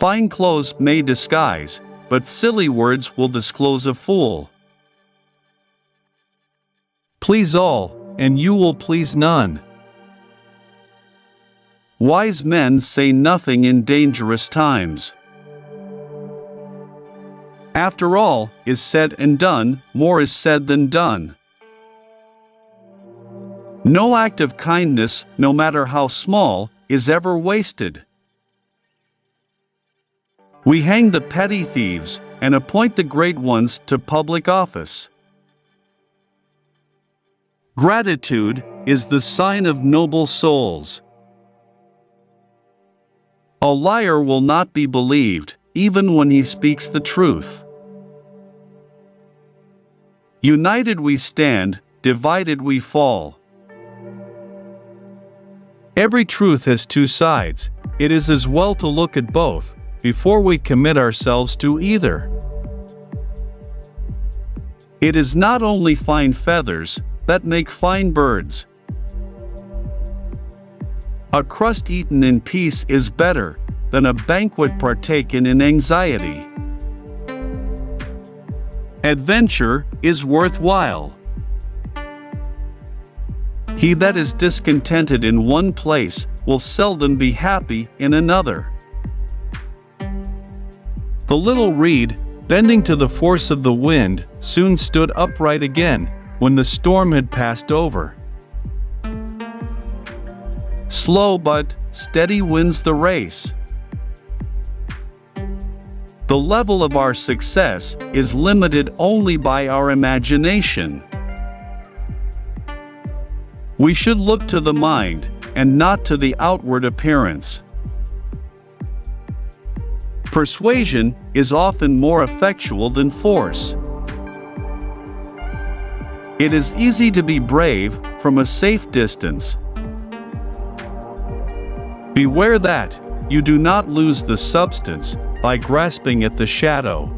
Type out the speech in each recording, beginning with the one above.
Fine clothes may disguise, but silly words will disclose a fool. Please all, and you will please none. Wise men say nothing in dangerous times. After all is said and done, more is said than done. No act of kindness, no matter how small, is ever wasted. We hang the petty thieves and appoint the great ones to public office. Gratitude is the sign of noble souls. A liar will not be believed, even when he speaks the truth. United we stand, divided we fall. Every truth has two sides. It is as well to look at both before we commit ourselves to either. It is not only fine feathers that make fine birds. A crust eaten in peace is better than a banquet partaken in anxiety. Adventure is worthwhile. He that is discontented in one place will seldom be happy in another. The little reed, bending to the force of the wind, soon stood upright again when the storm had passed over. Slow but steady wins the race. The level of our success is limited only by our imagination. We should look to the mind, and not to the outward appearance. Persuasion is often more effectual than force. It is easy to be brave from a safe distance. Beware that you do not lose the substance by grasping at the shadow.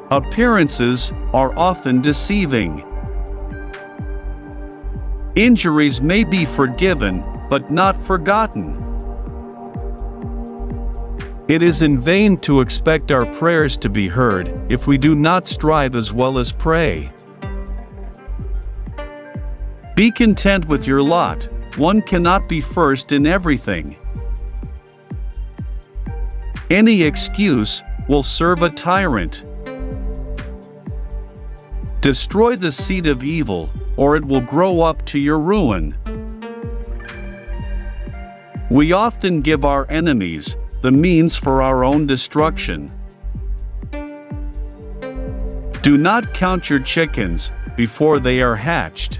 Appearances are often deceiving. Injuries may be forgiven, but not forgotten. It is in vain to expect our prayers to be heard if we do not strive as well as pray. Be content with your lot. One cannot be first in everything. Any excuse will serve a tyrant. Destroy the seed of evil, or it will grow up to your ruin. We often give our enemies the means for our own destruction. Do not count your chickens before they are hatched.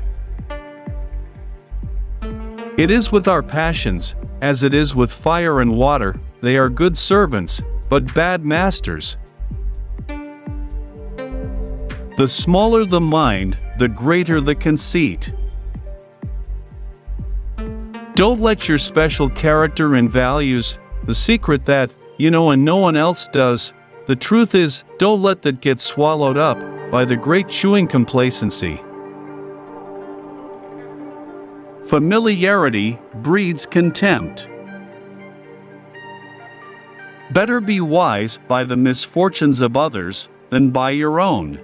It is with our passions, as it is with fire and water, they are good servants, but bad masters. The smaller the mind, the greater the conceit. Don't let your special character and values, the secret that you know and no one else does, the truth is, don't let that get swallowed up by the great chewing complacency. Familiarity breeds contempt. Better be wise by the misfortunes of others than by your own.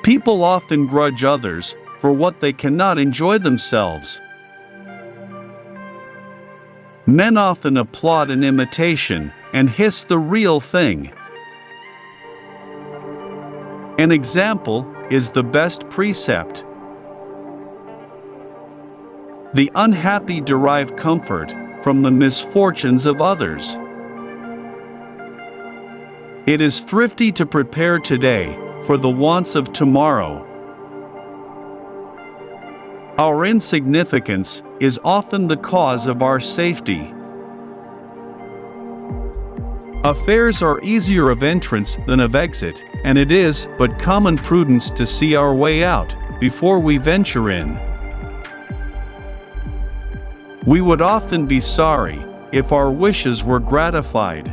People often grudge others for what they cannot enjoy themselves. Men often applaud an imitation and hiss the real thing. An example is the best precept. The unhappy derive comfort from the misfortunes of others. It is thrifty to prepare today for the wants of tomorrow. Our insignificance is often the cause of our safety. Affairs are easier of entrance than of exit, and it is but common prudence to see our way out before we venture in. We would often be sorry if our wishes were gratified.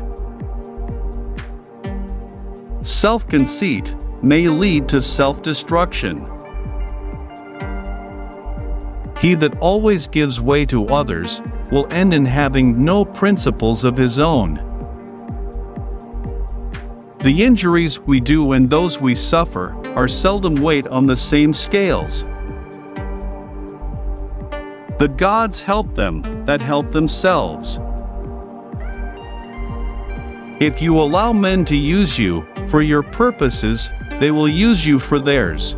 Self-conceit may lead to self-destruction. He that always gives way to others will end in having no principles of his own. The injuries we do and those we suffer are seldom weighed on the same scales. The gods help them that help themselves. If you allow men to use you for your purposes, they will use you for theirs.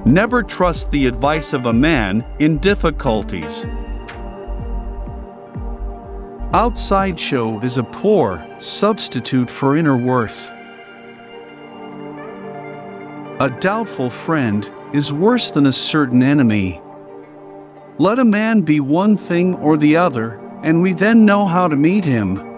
Never trust the advice of a man in difficulties. Outside show is a poor substitute for inner worth. A doubtful friend is worse than a certain enemy. Let a man be one thing or the other, and we then know how to meet him.